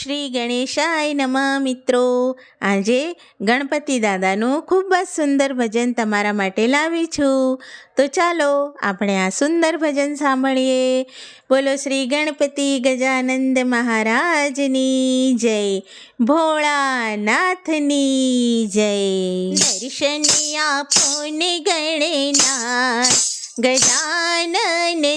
શ્રી ગણેશાય નમઃ મિત્રો. આજે ગણપતિ દાદાનું ખૂબ જ સુંદર ભજન તમારા માટે લાવી છું. તો ચાલો આપણે આ સુંદર ભજન સાંભળીએ. બોલો શ્રી ગણપતિ ગજાનંદ મહારાજની જય, ભોળાનાથની જય. દર્શન આપો ને ગણનાથ ગજાનન,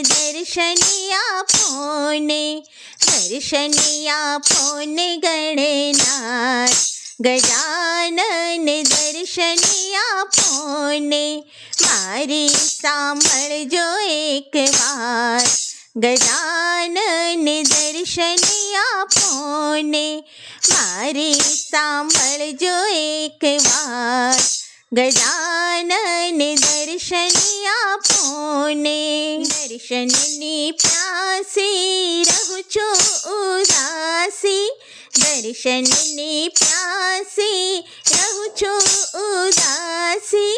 દર્શન આપો ને, દર્શન આપો ને ગણનાથ ગજાનન, દર્શન આપો ને. મારી સાંભળજો એકવાર ગજાનન, દર્શન આપો ને. મારી સાંભળજો એકવાર ગજાનન, દર્શન આપો ને. દર્શનની પ્યાસી રહું છું ઉદાસી, દર્શનની પ્યાસી રહું છું ઉદાસી.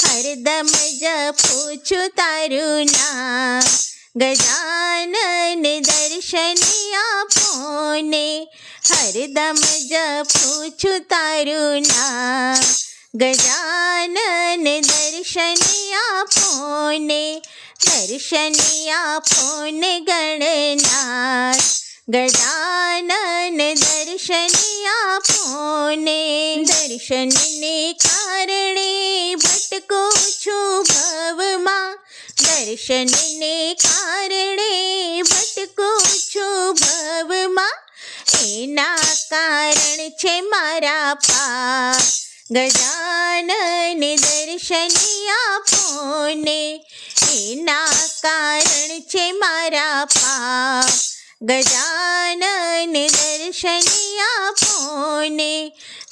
હરદમ જપું છું તારું નામ ગજાનન, દર્શન આપો ને. હરદમ જપું છું તારું નામ ગજાનન, દર્શન આપો ને. દર્શન આપો ને ગણનાથ ગજાનન, દર્શન આપો ને. દર્શનને કારણે ભટકું છું ભવમાં, દર્શનને કારણે ભટકું છું ભવમાં. એના કારણ છે મારા પાપ ગજાનન, દર્શન આપો ને. એના કારણ છે મારા પાપ ગજાનન, દર્શન આપો ને.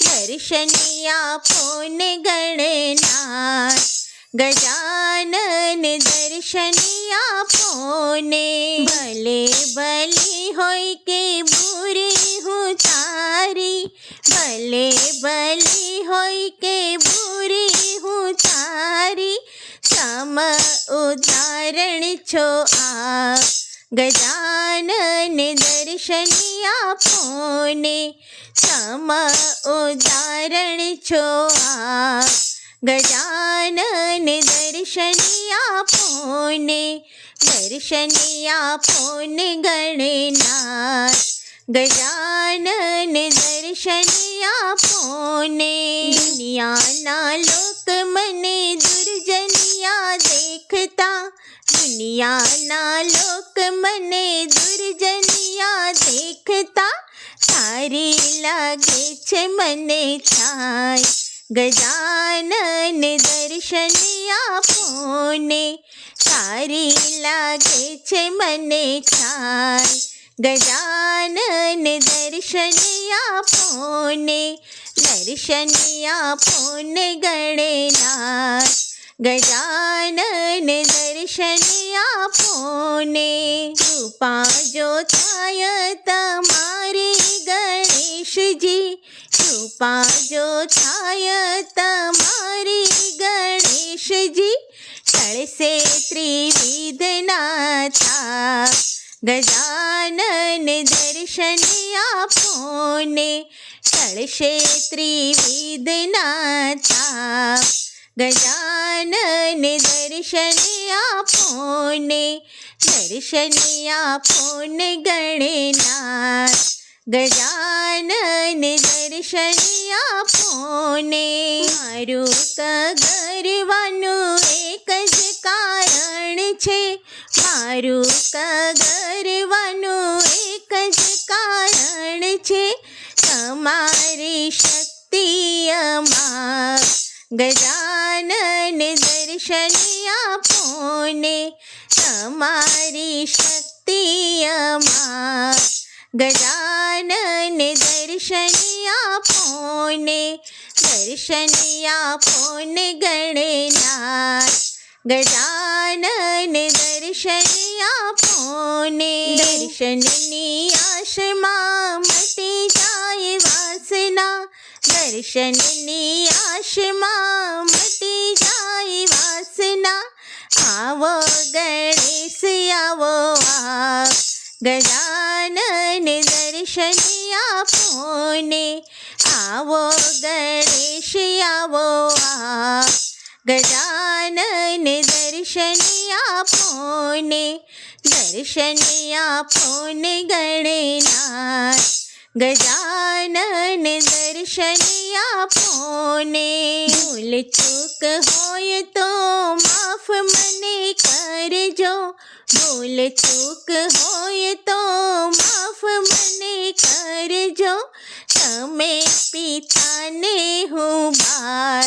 દર્શન આપો ને ગણનાથ ગજાનન, દર્શન આપો ને. ભલે ભલી હોય કે બુરી હું તારી, ભલે ભલી હોય કે બુરી હું તારી. સમ ઉદાહરણ છો આપ ગજાનન, દર્શન આપો ને. સમ ઉદાહરણ છો આપ ગજાનન, દર્શન આપો ને. દર્શન આપો ને ગણનાથ ગજાનન, દર્શન આપો ને. દુનિયાના લોક મને દુર્જનિયા દેખતા, દુનિયાના લોક મને દુર્જનિયા દેખતા. સારી લાગે છે મને છાય ગજાનન, દર્શન આપો ને. સારી લાગે છે મને છાય ગજાનન, દર્શન આપો ને. દર્શન આપો ને ગણનાથ ગજાનન, દર્શન આપો ને. કૃપા જો થાય તમારી ગણેશજી, કૃપા જો થાય તમારી ગણેશજી. ટળશે ત્રિવિધ નાથા ગજાનન, દર્શન આપો ને. ટળશે ત્રિવિધ નાથા ગજાનન, દર્શન આપો ને. દર્શન આપો ને ગણનાથ ગજાનન, દર્શન આપો ને. મારું કગરવાનું એક જ કારણ છે, મારું કગરવાનું એક જ કારણ છે. તમારી શક્તિ અમાર ગજાનન, દર્શન આપો ને. તમારી શક્તિ અમાર ગજાનન, દર્શન આપો ને. દર્શન આપો ને ગણનાથ ગજાનન, દર્શન આપો ને. દર્શનની આશમાં મટી જાય વાસના, દર્શનની આશમાં મટી જાય વાસના. આવો ગણેશ આવો આપ ગજાનન દર્શન આપોને, આવો ગણેશ આવો આપ. ગજાનન દર્શન આપોને, દર્શન આપોને ગણનાથ. ગજાનન દર્શન આપોને. ભૂલ ચૂક હોય તો માફ મને કરજો, ભૂલ ચૂક હોય તો માફ મને કરજો. તમે પિતાને હું બાળ.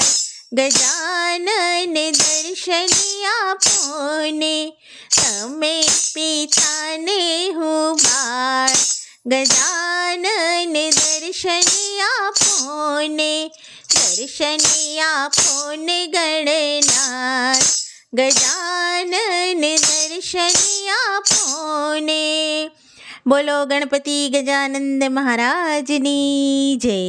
ગજાનન દર્શન આપોને, તમે પિતાને હું બાળ. ગજાનન દર્શન આપોને, દર્શન આપોને ગણનાથ. ગજાનન દર્શન આપોને. બોલો ગણપતિ ગજાનંદ મહારાજની જય.